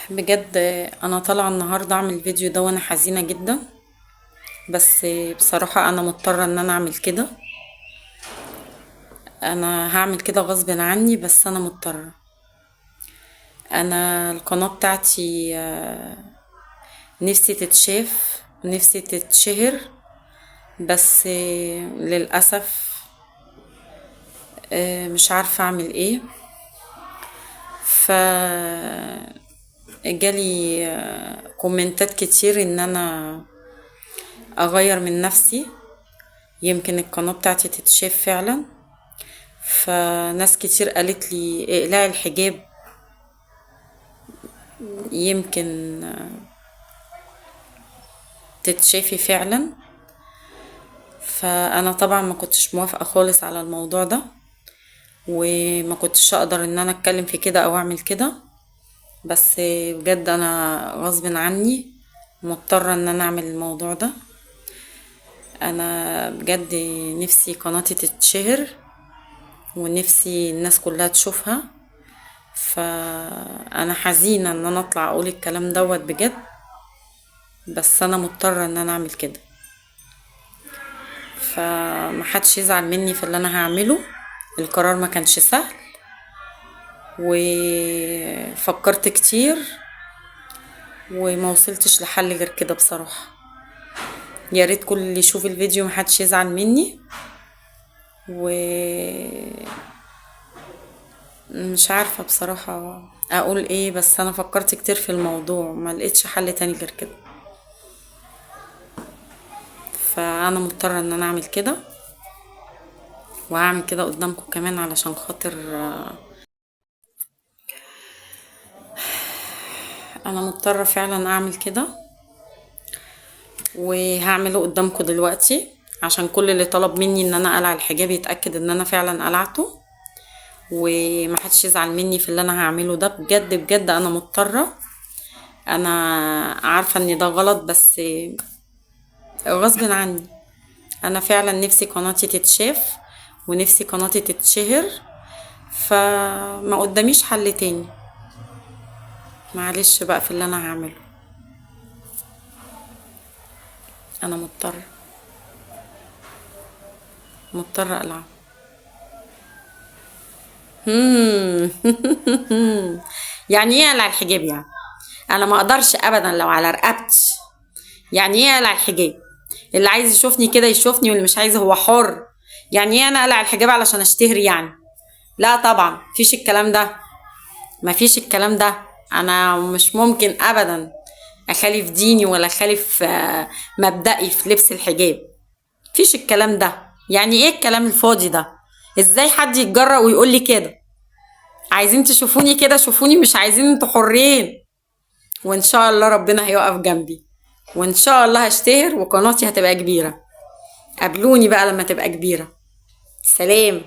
بجد، انا طالعه النهارده اعمل الفيديو ده وانا حزينه جدا. بس بصراحه انا مضطره ان انا اعمل كده. انا هعمل كده غصب عني، بس انا مضطره. انا القناه بتاعتي نفسي تتشاف، نفسي تتشهر. بس للاسف مش عارفه اعمل ايه. ف جالي كومنتات كتير ان انا اغير من نفسي، يمكن القناة بتاعتي تتشاف فعلا. فناس كتير قالت لي اقلعي الحجاب، يمكن تتشافي فعلا. فانا طبعا ما كنتش موافقة خالص على الموضوع ده، وما كنتش اقدر ان انا اتكلم في كده او اعمل كده. بس بجد انا غصب عني مضطرة ان انا اعمل الموضوع ده. انا بجد نفسي قناتي تتشهر، ونفسي الناس كلها تشوفها. فانا حزينة ان انا اطلع اقول الكلام دوت بجد، بس انا مضطرة ان انا اعمل كده. فمحدش يزعل مني في اللي انا هعمله. القرار ما كانش سهل، وفكرت كتير، وما وصلتش لحل غير كده بصراحة. يا ريت كل اللي يشوف الفيديو محدش يزعل مني. ومش عارفة بصراحة اقول ايه، بس انا فكرت كتير في الموضوع، ما لقيتش حل تاني غير كده. فانا مضطرة ان انا اعمل كده، وهعمل كده قدامكم كمان علشان خاطر انا مضطرة فعلا اعمل كده. وهعمله قدامكم دلوقتي عشان كل اللي طلب مني ان انا اقلع الحجاب يتأكد ان انا فعلا قلعته، ومحدش يزعل مني في اللي انا هعمله ده. بجد بجد انا مضطرة. انا عارفة ان ده غلط، بس غصب عني. انا فعلا نفسي قناتي تتشاف، ونفسي قناتي تتشهر. فما قداميش حل تاني. معلش بقى في اللي انا هعمله. انا مضطرة اقلعه. يعني ايه اقلع الحجاب يعني؟ انا ما اقدرش ابدا لو على رقبتي. يعني ايه اقلع الحجاب؟ اللي عايز يشوفني كده يشوفني، واللي مش عايز هو حر. يعني ايه انا اقلع الحجاب علشان اشتهر يعني؟ لا طبعا مفيش الكلام ده. مفيش الكلام ده. انا مش ممكن ابدا اخالف ديني ولا اخالف مبدئي في لبس الحجاب. مفيش الكلام ده. يعني ايه الكلام الفاضي ده؟ ازاي حد يتجرأ ويقول لي كده؟ عايزين تشوفوني كده شوفوني، مش عايزين انتوا حرين. وان شاء الله ربنا هيقف جنبي، وان شاء الله هشتهر وقناتي هتبقى كبيرة. قابلوني بقى لما تبقى كبيرة. سلام.